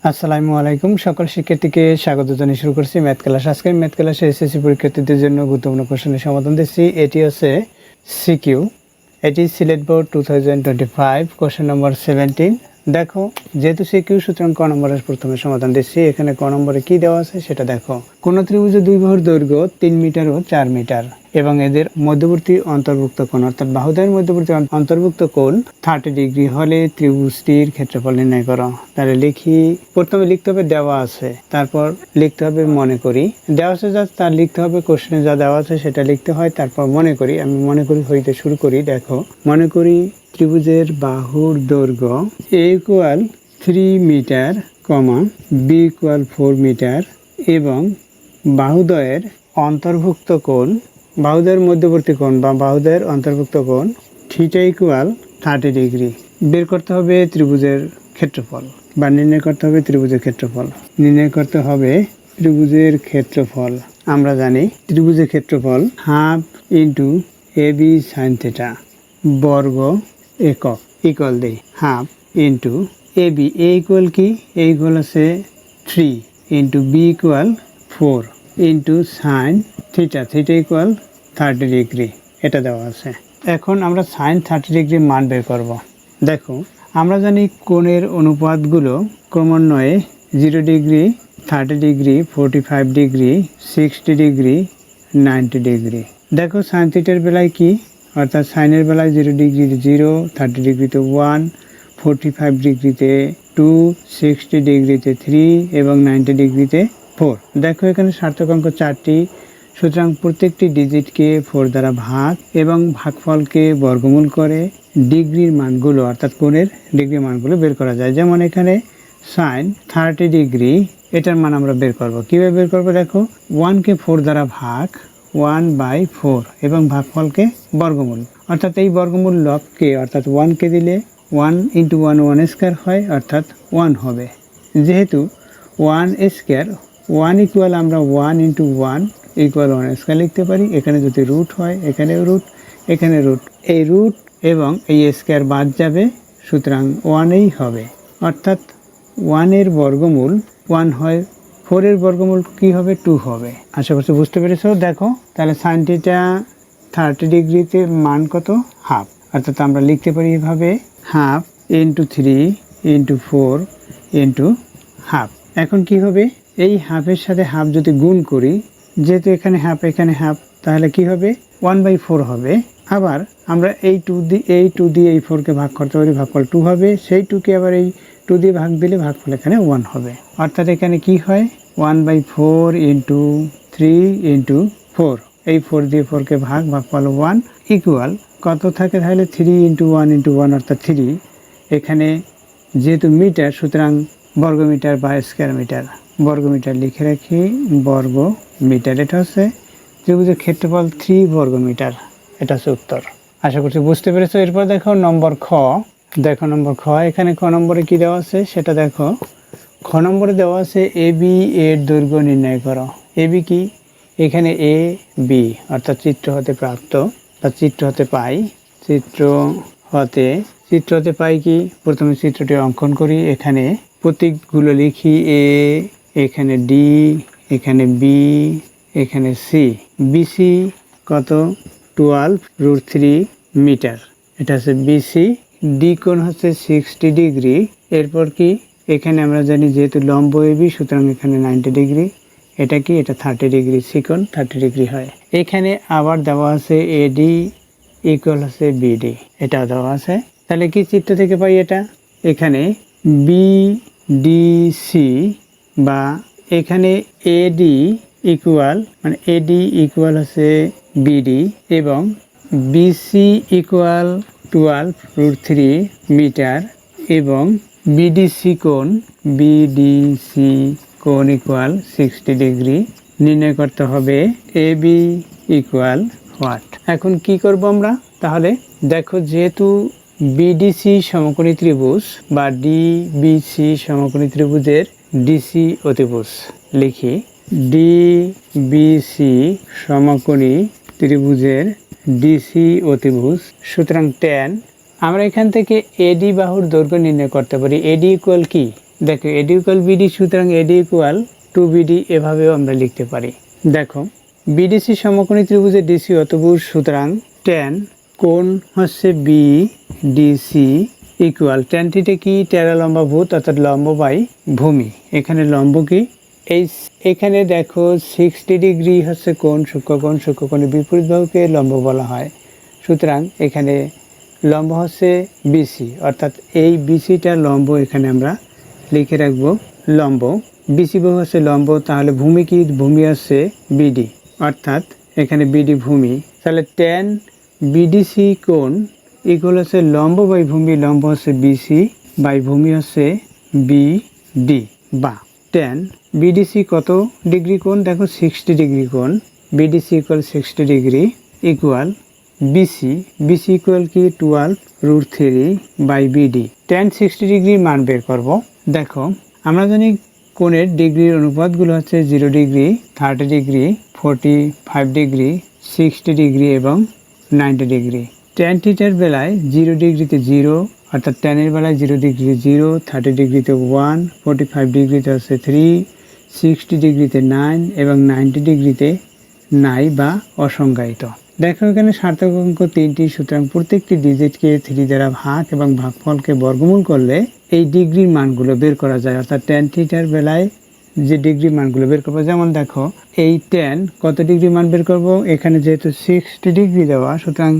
আসসালামু আলাইকুম সকল শিক্ষার্থীকে স্বাগত জানিয়ে শুরু করছি ম্যাথ ক্লাস। আজকে ম্যাথ ক্লাসে এসএসসি পরীক্ষার্থীদের জন্য গুরুত্বপূর্ণ কোশ্চেনের সমাধান দিচ্ছি। এটি হচ্ছে সিকিউ, এটি সিলেট বোর্ড 2025 কোশ্চেন নম্বর 17। দেখো যেহেতু সিকিউ সুতরাং ক নম্বরের প্রথমে সমাধান দিচ্ছি। এখানে ক নম্বরে কি দেওয়া আছে সেটা দেখো। কোন ত্রিভুজের দুই বাহুর দৈর্ঘ্য 3 মিটার ও 4 মিটার এবং এদের মধ্যবর্তী অন্তর্ভুক্ত কোণ অর্থাৎ বাহুদ্বয়ের মধ্যবর্তী অন্তর্ভুক্ত কোণ 30 ডিগ্রি হলে ত্রিভুজটির ক্ষেত্রফল নির্ণয় করো। তাহলে লিখি, প্রথমে লিখতে হবে দেওয়া আছে, তারপর লিখতে হবে মনে করি। দেওয়া আছে যা তার লিখতে হবে, কোশ্চেনে যা দেওয়া আছে সেটা লিখতে হয়, তারপর মনে করি। আমি মনে করি হইতে শুরু করি। দেখো, মনে করি ত্রিভুজের বাহুর দৈর্ঘ্য a = 3 মিটার, b = 4 মিটার এবং বাহুদ্বয়ের অন্তর্ভুক্ত কোণ, বাহুদ্বয়ের মধ্যবর্তী কোণ বা বাহুদ্বয়ের অন্তর্ভুক্ত কোণ θ = 30 ডিগ্রি। বের করতে হবে ত্রিভুজের ক্ষেত্রফল বা নির্ণয় করতে হবে ত্রিভুজের ক্ষেত্রফল। নির্ণয় করতে হবে ত্রিভুজের ক্ষেত্রফল। আমরা জানি ত্রিভুজের ক্ষেত্রফল হাফ ইন্টু ab sin θ বর্গ একক ইকুয়াল দেই half into ab, a equal কি, a ইকুয়াল আছে 3 into b equal 4 into sine theta, theta equal 30 degree. এটা দেওয়া আছে। এখন আমরা সাইন 30 ডিগ্রি মান বের করব। দেখো, আমরা জানি কোণের অনুপাতগুলো ক্রমান্বয়ে 0 degree, 30 degree, 45 degree, 60 degree, 90 degree. দেখো সাইন থিটার বেলায় কি, অর্থাৎ সাইনের বেলায় 0 ডিগ্রিতে 0, 30 ডিগ্রিতে 1, 45 ডিগ্রিতে 2, 60 ডিগ্রিতে 3 এবং 90 ডিগ্রিতে 4। দেখো এখানে সার্থক অঙ্ক 4টি, সুতরাং প্রত্যেকটি ডিজিটকে 4 দ্বারা ভাগ এবং ভাগফলকে বর্গমূল করে ডিগ্রির মানগুলো অর্থাৎ কোণের ডিগ্রি মানগুলো বের করা যায়। যেমন এখানে সাইন 30 ডিগ্রি, এটার মান আমরা বের করব। কীভাবে বের করবো? দেখো, 1কে 4 দ্বারা ভাগ 1/4 এবং ভাগফলকে বর্গমূল, অর্থাৎ এই বর্গমূল লবকে অর্থাৎ 1কে দিলে 1 × 1 1 স্কয়ার হয়, অর্থাৎ 1 হবে। যেহেতু 1 স্কয়ার 1 ইকুয়াল, আমরা 1 × 1 ইকুয়াল 1 স্কয়ার লিখতে পারি। এখানে যদি রুট হয়, এখানে রুট, এখানে রুট, এই রুট এবং এই স্কয়ার বাদ যাবে, সুতরাং 1ই হবে। অর্থাৎ 1 এর বর্গমূল 1 হয়, 4 এর বর্গমূল কি হবে? 2 হবে। আশা করছি বুঝতে পেরেছো। দেখো তাহলে সাইন থিটা 30 ডিগ্রিতে মান কত? হাফ। অর্থাৎ আমরা লিখতে পারি এভাবে, half into 3 into 4 into half. এখন কি হবে? এই হাফের সাথে হাফ যদি গুণ করি, যেহেতু এখানে হাফ এখানে হাফ, তাহলে কি হবে? 1/4 হবে। আবার আমরা এই 2 দিয়ে এই 4কে ভাগ করতে পারি, ভাগফল 2 হবে। সেই 2কে আবার এই 2 দিয়ে ভাগ দিলে ভাগফল এখানে 1 হবে। অর্থাৎ এখানে কি হয়? 1/4 ইন্টু 3 ইন্টু 4, এই 4 দিয়ে 4কে ভাগ, ভাগফল 1 ইকুয়াল কত থাকে? তাহলে 3 × 1 × 1 অর্থাৎ 3। এখানে যেহেতু মিটার, সুতরাং বর্গমিটার বা স্কয়ার মিটার, বর্গমিটার লিখে রাখি, বর্গ মিটার। এটা হচ্ছে ত্রিভুজের ক্ষেত্রফল 3 বর্গমিটার। এটা হচ্ছে উত্তর। আশা করছি বুঝতে পেরেছো। এরপর দেখো নম্বর খ। দেখো নম্বর খ, এখানে খ নম্বরে কি দেওয়া আছে সেটা দেখো। খ নম্বরে দেওয়া আছে AB এর দৈর্ঘ্য নির্ণয় করো। AB কি? এখানে এ বি অর্থাৎ চিত্র হতে প্রাপ্ত বা চিত্র হতে পাই, চিত্র হতে পাই কি? প্রথমে চিত্রটি অঙ্কন করি, এখানে প্রতীকগুলো লিখি, এ, এখানে ডি, এখানে বি, এখানে সি। বিসি কত? 12√3 মিটার। এটা হচ্ছে বিসি। ডি কোণ হচ্ছে 60 ডিগ্রি। এরপর কি? এখানে আমরা জানি যেহেতু লম্ব এবি, সুতরাং এখানে 90 ডিগ্রি। এটা কি? এটা 30 ডিগ্রি। সি কোণ 30 ডিগ্রি হয়। এখানে আবার দেওয়া আছে এডি ইকুয়াল হচ্ছে বিডি, এটা দেওয়া আছে। তাহলে কি চিত্র থেকে পাই এটা? এখানে বিডিসি বা এখানে এডি ইকুয়াল, মানে এডি ইকুয়াল হচ্ছে বিডি এবং বিসি ইকুয়াল 12√3 মিটার এবং বিডিসি কোণ ইকুয়াল 60 ডিগ্রি। নির্ণয় করতে হবে এবি ইকুয়াল হোয়াট। এখন কি করব আমরা? তাহলে দেখো, যেহেতু বিডিসি সমকোণী ত্রিভুজ বা ডিবিসি সমকোণী ত্রিভুজের ডিসি অতিভুজ, লিখি ডিবিসি সমকোণী ত্রিভুজের ডিসি অতিভুজ। সুতরাং ট্যান, আমরা এখান থেকে এডি বাহুর দৈর্ঘ্য নির্ণয় করতে পারি। এডি ইকুয়াল কি? দেখো এডি ইকুয়াল বিডি, সুতরাং এডি ইকুয়াল 2BD এভাবেও আমরা লিখতে পারি। দেখো বিডিসি সমকোণী ত্রিভুজের ডিসি অতভুজ, সুতরাং ট্যান কোণ হচ্ছে বিডিসি ইকুয়াল ট্যান থিটা কি টেরা লম্বা ভূত অর্থাৎ লম্ব বাই ভূমি। এখানে লম্ব কি এখানে দেখো 60 ডিগ্রি হচ্ছে কোণ, সূক্ষ্মকোণ, সূক্ষ্মকোণের বিপরীত বাহুকে লম্ব বলা হয়। সুতরাং এখানে লম্ব হচ্ছে বিসি, অর্থাৎ এই বিসিটা লম্ব, এখানে আমরা লিখে রাখবো লম্ব। বিসি বাহু হচ্ছে লম্ব, তাহলে ভূমি কি ভূমি হচ্ছে বিডি, অর্থাৎ এখানে বিডি ভূমি। তাহলে ট্যান বিডিসি কোণ ইকুয়াল হচ্ছে লম্ব বাই ভূমি, লম্ব হচ্ছে বিসি বাই ভূমি হচ্ছে বিডি, বা ট্যান বিডিসি কত ডিগ্রি কোণ, দেখো 60 ডিগ্রি কোণ, BDC equal 60 degree equal BC, BC equal কি 12√3 বাই বিডি। ট্যান 60 ডিগ্রির মান বের করব। দেখো আমরা জানি কোণের ডিগ্রির অনুপাতগুলো হচ্ছে 0 ডিগ্রি, 30 ডিগ্রি, 45 ডিগ্রি, 60 ডিগ্রি এবং 90 ডিগ্রি। ট্যান থিটার বেলায় 0 ডিগ্রিতে 0, অর্থাৎ ট্যানের বেলায় 0 ডিগ্রিতে 0, 30 ডিগ্রিতে 1, 45 ডিগ্রিতে হচ্ছে 3, 60 ডিগ্রিতে 9 এবং 90 ডিগ্রিতে নাই বা অসংজ্ঞায়িত। দেখো এখানে সার্থক অঙ্ক 3টি, সুতরাং প্রত্যেকটি ডিজিটকে 3 দ্বারা ভাগ এবং ভাগফলকে বর্গমূল করলে এই ডিগ্রির মানগুলো বের করা যায়। অর্থাৎ ট্যান থিটার বেলায় যে ডিগ্রি মানগুলো বের করবো, যেমন দেখো এই ট্যান কত ডিগ্রি মান বের করব, এখানে যেহেতু 60 ডিগ্রি দেওয়া, সুতরাং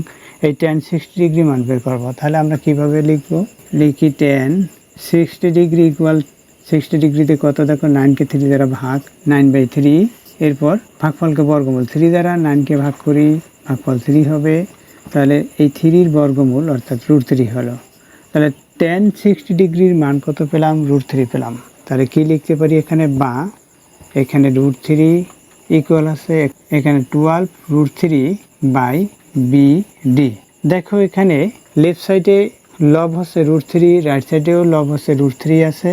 এই ট্যান 60 ডিগ্রি মান বের করবো। তাহলে আমরা কিভাবে লিখবো, লিখি ট্যান 60 ডিগ্রি ইকুয়াল 60 ডিগ্রিতে কত, দেখো 9কে 3 দ্বারা ভাগ, 9/3, এরপর ভাগফলকে বর্গমূল, 3 দ্বারা 9কে ভাগ করি, ভাগফল 3 হবে। তাহলে এই 3-র বর্গমূল অর্থাৎ √3 হলো। তাহলে ট্যান 60 ডিগ্রির মান কত পেলাম, √3 পেলাম। তাহলে কি লিখতে পারি এখানে, বা এখানে √3 ইকুয়াল আছে এখানে 12√3 বাই বিডি। দেখো এখানে লেফট সাইডে লব হচ্ছে √3, রাইট সাইডেও লব হচ্ছে √3 আছে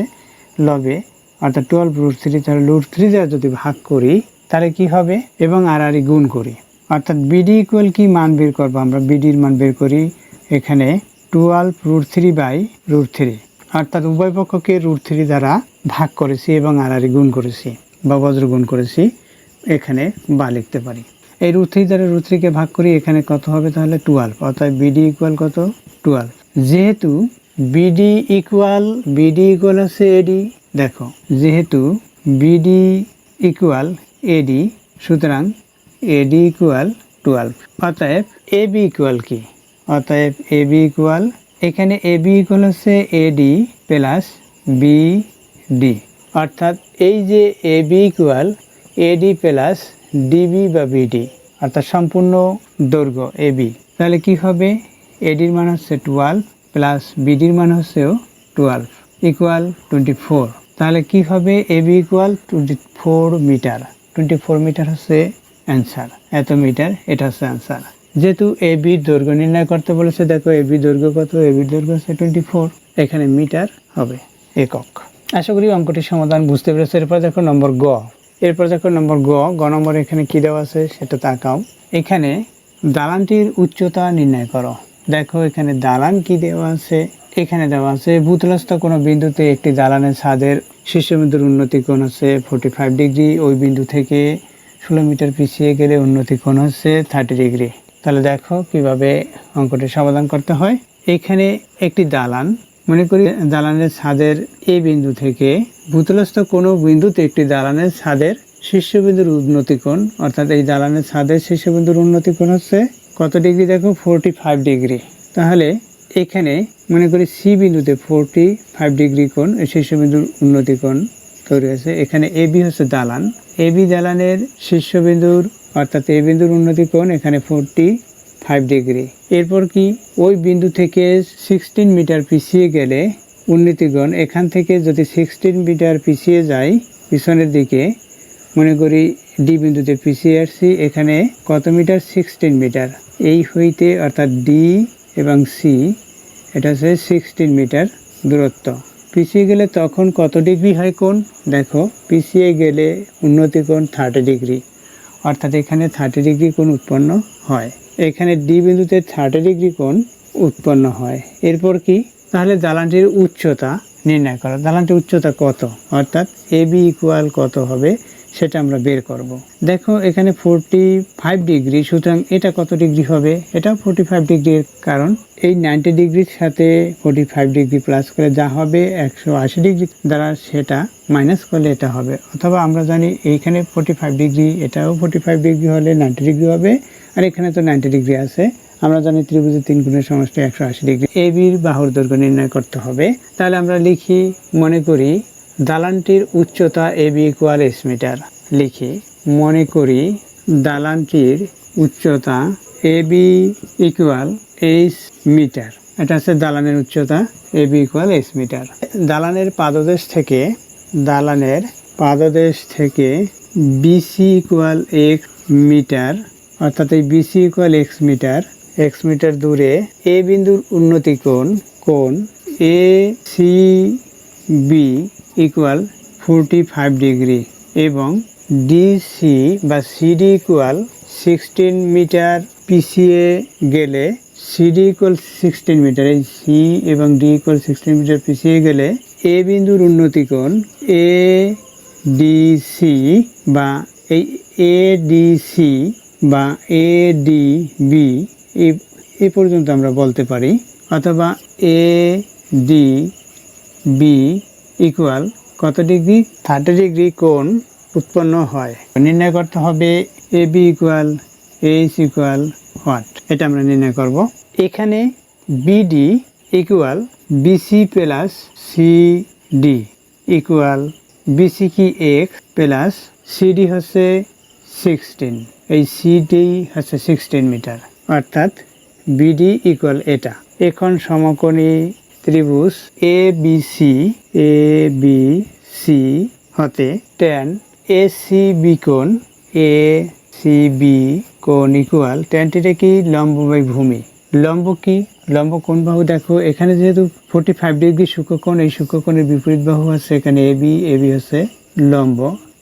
লবে, অর্থাৎ 12√3। তাহলে √3 দ্বারা যদি ভাগ করি তাহলে কি হবে, এবং আর গুণ করি, অর্থাৎ বিডি ইকুয়াল কি মান বের করবো, আমরা বিডির মান বের করি এখানে 12√3 বাই √3, অর্থাৎ উভয় পক্ষকে √3 দ্বারা ভাগ করেছি এবং আর গুণ করেছি বা বজ্র গুণ করেছি, এখানে বা লিখতে পারি। এই √3 দ্বারা √3কে ভাগ করি, এখানে কত হবে, তাহলে 12, অর্থাৎ বিডি ইকুয়াল কত 12। যেহেতু বিডি ইকুয়াল আছে এডি, দেখো যেহেতু বিডি ইকুয়াল এডি, সুতরাং এডি ইকুয়াল 12। অতএব এবি ইকুয়াল কি, অতএব এবি ইকুয়াল, এখানে এবি ইকুয়াল হচ্ছে এডি প্লাস বিডি, অর্থাৎ এই যে AB equal AD plus DB বা বিডি, অর্থাৎ সম্পূর্ণ দৈর্ঘ্য এবি। তাহলে কি হবে, এডির মান হচ্ছে 12 প্লাস বিডির মান হচ্ছেও 12 ইকুয়াল 24। তাহলে কি হবে, এবি ইকুয়াল 24 মিটার। 24 মিটার হচ্ছে অ্যান্সার, এত মিটার, এটা হচ্ছে অ্যান্সার। যেহেতু এবির দৈর্ঘ্য নির্ণয় করতে বলেছে, দেখো এবি দৈর্ঘ্য কত, এবির দৈর্ঘ্য হচ্ছে 24, এখানে মিটার হবে একক। আশা করি অঙ্কটির সমাধান বুঝতে পেরেছে। এরপর দেখো নম্বর গ, গ নম্বর এখানে কি দেওয়া আছে সেটা তাকাও। এখানে দালানটির উচ্চতা নির্ণয় করো। দেখো এখানে দালান কি দেওয়া আছে, এখানে দেওয়া আছে ভূতলস্থ কোনো বিন্দুতে একটি দালানের ছাদের শীর্ষবিন্দুর উন্নতি কোণ হচ্ছে 45 ডিগ্রি, ওই বিন্দু থেকে 16 মিটার পিছিয়ে গেলে উন্নতি কোণ হচ্ছে 30 ডিগ্রি। তাহলে দেখো কিভাবে অঙ্কটি সমাধান করতে হয়। এখানে একটি দালান, মনে করি দালানের ছাদের এই বিন্দু থেকে ভূতলস্থ কোনো বিন্দুতে একটি দালানের ছাদের শীর্ষবিন্দুর উন্নতি কোণ, অর্থাৎ এই দালানের ছাদের শীর্ষবিন্দুর উন্নতি কোণ হচ্ছে কত ডিগ্রি, দেখো 45 ডিগ্রি। তাহলে এখানে মনে করি সি বিন্দুতে 45 ডিগ্রি কোণ, এই শীর্ষবিন্দুর উন্নতি কোণ তৈরি হয়েছে। এখানে এবি হচ্ছে দালান, এবি দালানের শীর্ষবিন্দুর অর্থাৎ এই বিন্দুর উন্নতি কোণ এখানে 45 ডিগ্রি। এরপর কি, ওই বিন্দু থেকে 16 মিটার পিছিয়ে গেলে উন্নতি কোণ, এখান থেকে যদি 16 মিটার পিছিয়ে যাই পিছনের দিকে, মনে করি ডি বিন্দুতে পিছিয়ে আসছি, এখানে কত মিটার, 16 মিটার। এই হইতে অর্থাৎ ডি এবং সি এটা হচ্ছে 16 মিটার দূরত্ব। পিছিয়ে গেলে তখন কত ডিগ্রি হয় কোণ, দেখো পিছিয়ে গেলে উন্নতি কোণ 30 ডিগ্রি, অর্থাৎ এখানে 30 ডিগ্রি কোণ উৎপন্ন হয়। এখানে ডি বিন্দুতে 30 ডিগ্রি কোণ উৎপন্ন হয়। এরপর কি, তাহলে দালানটির উচ্চতা নির্ণয় করা। দালানটির উচ্চতা কত, অর্থাৎ এবি ইকুয়াল কত হবে সেটা আমরা বের করব। দেখো এখানে 45 ডিগ্রি, সুতরাং এটা কত ডিগ্রি হবে? এটাও 45 ডিগ্রির, কারণ এই 90 ডিগ্রির সাথে 45 ডিগ্রি প্লাস করে যা হবে 180 ডিগ্রি দ্বারা সেটা মাইনাস করলে এটা হবে। অথবা আমরা জানি এইখানে 45 ডিগ্রি, এটাও 45 ডিগ্রি হলে 90 ডিগ্রি হবে, আর এখানে তো 90 ডিগ্রি আছে। আমরা জানি ত্রিভুজের 3 গুণের সমষ্টি 180 ডিগ্রি। এবির বাহুর দৈর্ঘ্য নির্ণয় করতে হবে। তাহলে আমরা লিখি, মনে করি দালানটির উচ্চতা এবি ইকুয়াল এস মিটার। লিখি, মনে করি দালানটির উচ্চতা এবি ইকুয়াল এইচ মিটার। এটা হচ্ছে দালানের উচ্চতা, এবি ইকুয়াল এইচ মিটার। দালানের পাদদেশ থেকে বিসি ইকুয়াল এক্স মিটার, অর্থাৎ এই বিসি ইকুয়াল এক্স মিটার দূরে এ বিন্দুর উন্নতি কোণ A C B equal 45 degree এবং ডিসি বা সিডি ইকুয়াল 16 মিটার পিছিয়ে গেলে, সিডি ইকুয়াল 16 মিটার, এই সি এবং ডি ইকুয়াল 16 মিটার পিছিয়ে গেলে এ বিন্দুর উন্নতি কোণ এ ডিসি বা এই এডিসি বা এডিবি এ পর্যন্ত আমরা বলতে পারি, অথবা এ ডি বি ইকুয়াল কত ডিগ্রি? 30 ডিগ্রি কোণ উৎপন্ন হয়। নির্ণয় করতে হবে A B equal H equal what, এটা আমরা নির্ণয় করব। এখানে BD equal BC plus CD equal BC কি এক্স প্লাস সিডি হচ্ছে 16, এই সিডি হচ্ছে 16 মিটার, অর্থাৎ বিডি ইকুয়াল এটা। এখন সমকোণী ত্রিভুজ এ বি সি হতে ট্যান এ সি বি কোণ ইকুয়াল, ট্যানটিটা কি? লম্ব বাই ভূমি। লম্ব কি? লম্ব কোণ বাহু। দেখো এখানে যেহেতু 45 ডিগ্রি সূক্ষ্মকোণ, এই সূক্ষ্মকোণের বিপরীত বাহু আছে এখানে এবি হচ্ছে লম্ব,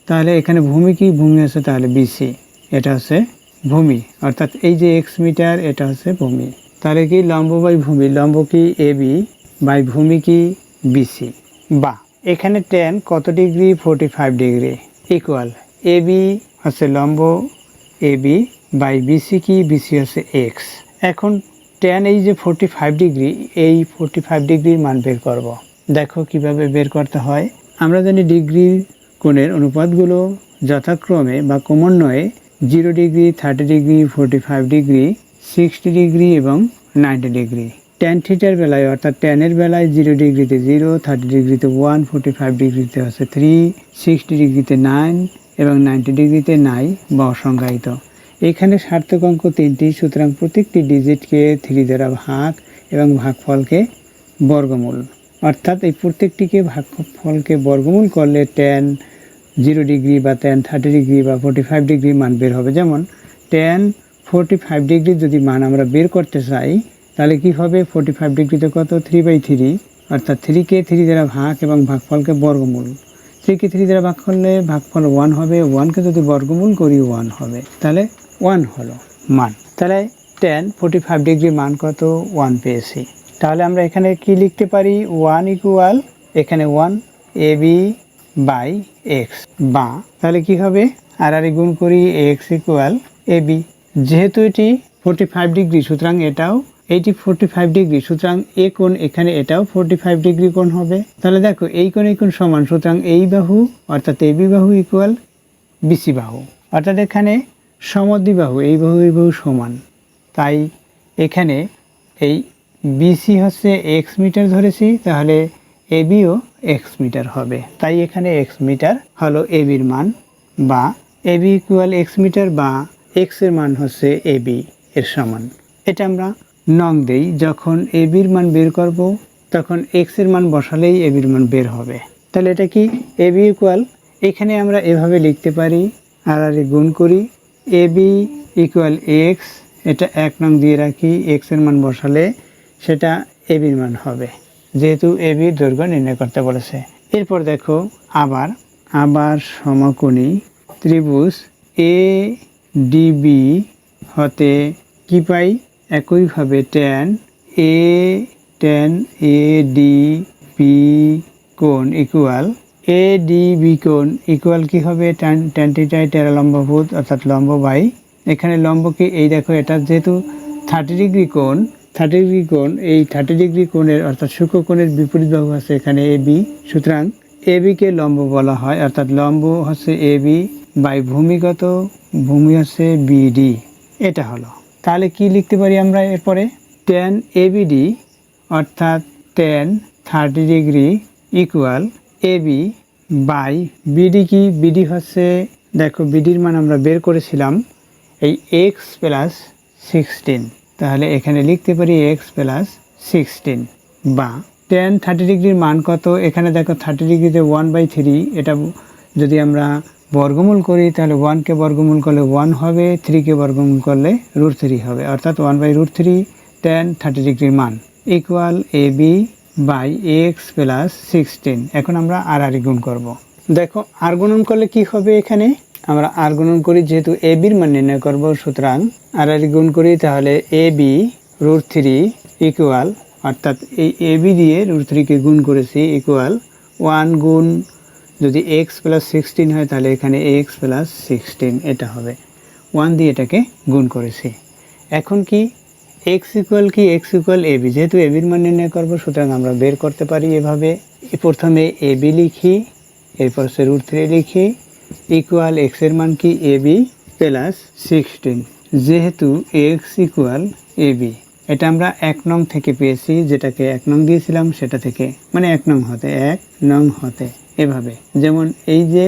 তাহলে এখানে ভূমি কি? ভূমি আছে তাহলে বিসি, এটা হচ্ছে ভূমি, অর্থাৎ এই যে এক্স মিটার এটা হচ্ছে ভূমি। তাহলে কি? লম্ব বাই ভূমি, লম্ব কি? এবি বাই ভূমি কি? বিসি। বা এখানে ট্যান কত ডিগ্রি? 45 ডিগ্রি ইকুয়াল এবি হচ্ছে লম্ব এবি বাই বিসি কি? বিসি হচ্ছে এক্স। এখন ট্যান এই যে 45 ডিগ্রি, এই 45 ডিগ্রির মান বের করব। দেখো কিভাবে বের করতে হয়। আমরা জানি ডিগ্রি কোণের অনুপাতগুলো যথাক্রমে বা ক্রমান্বয়ে 0 ডিগ্রি, 30 ডিগ্রি, 45 ডিগ্রি, 60 ডিগ্রি এবং 90 ডিগ্রি। ট্যান থিটার বেলায়, অর্থাৎ ট্যানের বেলায় 0 ডিগ্রিতে 0, 30 ডিগ্রিতে 1, 45 ডিগ্রিতে হচ্ছে 3, 60 ডিগ্রিতে 9 এবং 90 ডিগ্রিতে নাই বা অসংজ্ঞায়িত। এখানে সার্থক অঙ্ক 3টি, সুতরাং প্রত্যেকটি ডিজিটকে 3 দ্বারা ভাগ এবং ভাগফলকে বর্গমূল, অর্থাৎ এই প্রত্যেকটিকে ভাগফলকে বর্গমূল করলে ট্যান 0 ডিগ্রি বা ট্যান 30 ডিগ্রি বা 45 ডিগ্রি মান বের হবে। যেমন ট্যান 45 ডিগ্রি যদি মান আমরা বের করতে চাই, তাহলে কি হবে? 45 ডিগ্রিতে কত? 3/3, অর্থাৎ 3কে 3 দ্বারা ভাগ এবং ভাগফলকে বর্গমূল। 3কে 3 দ্বারা ভাগ করলে ভাগফল 1 হবে, 1কে যদি বর্গমূল করি 1 হবে, তাহলে 1 হলো মান। তাহলে ট্যান 45 ডিগ্রি মান কত? 1 পেয়েছি। তাহলে আমরা এখানে কি লিখতে পারি? 1 ইকুয়াল এখানে 1 এবি বাই এক্স, বা তাহলে কি হবে? আর গুণ করি এক্স ইকুয়াল এবি। যেহেতু এটি 45 ডিগ্রি, সুতরাং এটাও এইটি 45 ডিগ্রি, সুতরাং এ কোণ এখানে এটাও 45 ডিগ্রি কোণ হবে। তাহলে দেখো এই কোণ সমান, সুতরাং এই বাহু অর্থাৎ এবি বাহু ইকুয়াল বিসি বাহু, অর্থাৎ এখানে সমদ্বিবাহু, এই বাহু সমান। তাই এখানে এই বিসি হচ্ছে এক্স মিটার ধরেছি, তাহলে এবিও এক্স মিটার হবে। তাই এখানে এক্স মিটার হলো এবির মান, বা এবি ইকুয়াল এক্স মিটার, বা এক্স এর মান হচ্ছে এবি এর সমান। এটা আমরা নং দেই, যখন এবির মান বের করব তখন এক্স এর মান বসালেই এবির মান বের হবে। তাহলে এটা কি? এবি ইকুয়াল, এখানে আমরা এভাবে লিখতে পারি, আর গুণ করি এবি ইকুয়াল এক্স, এটা 1 নং দিয়ে রাখি, এক্স এর মান বসালে সেটা এবির মান হবে, যেহেতু এবির দৈর্ঘ্য নির্ণয় করতে বলেছে। এরপর দেখো আবার সমকোণী ত্রিভুজ এ ডিবি হতে কি পাই? একইভাবে ট্যান এ ডি পি কোণ ইকুয়াল এডিবি কোণ ইকুয়াল কি হবে tan থিটা টেরা লম্বভুজ অর্থাৎ লম্ব বাই এখানে লম্ব কি এই দেখো এটা যেহেতু 30 ডিগ্রি কোণ 30 ডিগ্রি কোণ এই 30 ডিগ্রি কোণের অর্থাৎ সূক্ষ্মকোণের বিপরীত বাহু আছে এখানে এবি সুতরাং এবি কে লম্ব বলা হয় অর্থাৎ লম্ব হচ্ছে এবি বাই ভূমিগত ভূমি হচ্ছে বিডি এটা হলো তাহলে কি লিখতে পারি আমরা এরপরে tan ABD অর্থাৎ tan 30 degree equal AB by BD কি বিডি হচ্ছে দেখো বিডির মান আমরা বের করেছিলাম এই x প্লাস 16 তাহলে এখানে লিখতে পারি x প্লাস 16 বা tan 30 ডিগ্রির মান কত এখানে দেখো 30 ডিগ্রিতে 1/3 এটা যদি আমরা বর্গমূল করি তাহলে 1 কে বর্গমূল করলে 1 হবে 3 কে বর্গমূল করলে √3 হবে অর্থাৎ 1/√3 tan 30 ডিগ্রির মান equal AB by x plus 16 এখন আমরা আর গুণ করব দেখো আর গুণন করলে কি হবে এখানে আমরা আর গুণন করি যেহেতু এবির মান নির্ণয় করব সুতরাং আর গুণ করি তাহলে এবি √3 ইকুয়াল অর্থাৎ এই এবি দিয়ে √3 কে গুণ করেছি ইকুয়াল 1 গুণ যদি x প্লাস 16 হয় তাহলে এখানে x প্লাস 16 এটা হবে 1 দিয়ে এটাকে গুণ করেছি এখন কি x ইকুয়াল কি x ইকুয়াল এবি যেহেতু এবির মান নির্ণয় করব সুতরাং আমরা বের করতে পারি এভাবে প্রথমে এবি লিখি এরপর সে √3 লিখি ইকুয়াল x এর মান কি এবি প্লাস 16 যেহেতু x ইকুয়াল এবি এটা আমরা 1 নং থেকে পেয়েছি যেটাকে 1 নং দিয়েছিলাম সেটা থেকে মানে 1 নং হতে 1 নং হতে এভাবে যেমন এই যে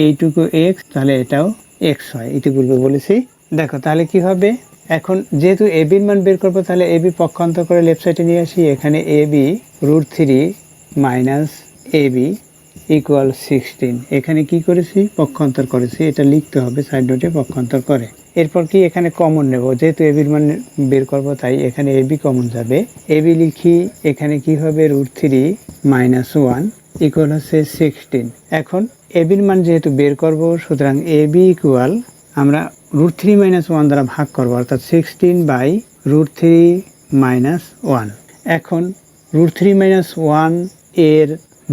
এইটুকু x তাহলে এটাও x হয় ইতিপূর্বে বলেছি দেখো তাহলে কি হবে এখন যেহেতু এবির মান বের করব তাহলে এবি পক্ষান্তর করে লেফট সাইডে নিয়ে আসি এখানে এবি √3 মাইনাস এবি ইকুয়াল 16 এখানে কি করেছি পক্ষান্তর করেছি এটা লিখতে হবে সাইড নোটে পক্ষান্তর করে এরপর কি এখানে কমন নেব যেহেতু এবির মান বের করব তাই এখানে এবি কমন যাবে এবি লিখি এখানে কি হবে √3 মাইনাস 1 ইকুয়াল হচ্ছে 16 এখন এবির মান যেহেতু বের করব সুতরাং এবি ইকুয়াল আমরা √3 মাইনাস 1 দ্বারা ভাগ করব অর্থাৎ 16 বাই √3 মাইনাস 1 এখন √3 মাইনাস 1 এর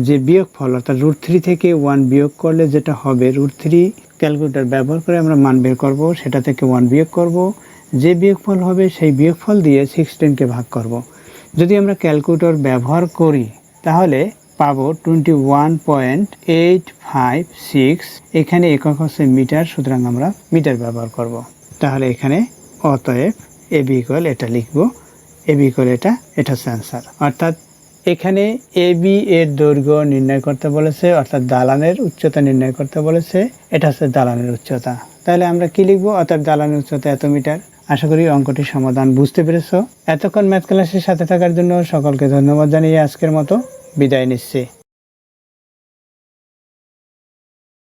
যে বিয়োগফল অর্থাৎ √3 থেকে 1 বিয়োগ করলে যেটা হবে √3 ক্যালকুলেটর ব্যবহার করে আমরা মান বের করব সেটা থেকে 1 বিয়োগ করব যে বিয়োগফল হবে সেই বিয়োগফল দিয়ে 16 কে ভাগ করব যদি আমরা ক্যালকুলেটর ব্যবহার করি তাহলে পাবো 21.856 এখানে একক হচ্ছে মিটার সুতরাং আমরা মিটার ব্যবহার করব তাহলে এখানে অতএব এবি ইকুয়াল এটা লিখব এবি ইকুয়াল এটা হচ্ছে অ্যান্সার অর্থাৎ এখানে এবি এর দৈর্ঘ্য নির্ণয় করতে বলেছে অর্থাৎ দালানের উচ্চতা নির্ণয় করতে বলেছে এটা হচ্ছে দালানের উচ্চতা তাহলে আমরা কি লিখব অর্থাৎ দালানের উচ্চতা এত মিটার আশা করি অঙ্কটির সমাধান বুঝতে পেরেছো এতক্ষণ ম্যাথ ক্লাসের সাথে থাকার জন্য সকলকে ধন্যবাদ জানিয়ে আজকের মতো বিদায় নিচ্ছি।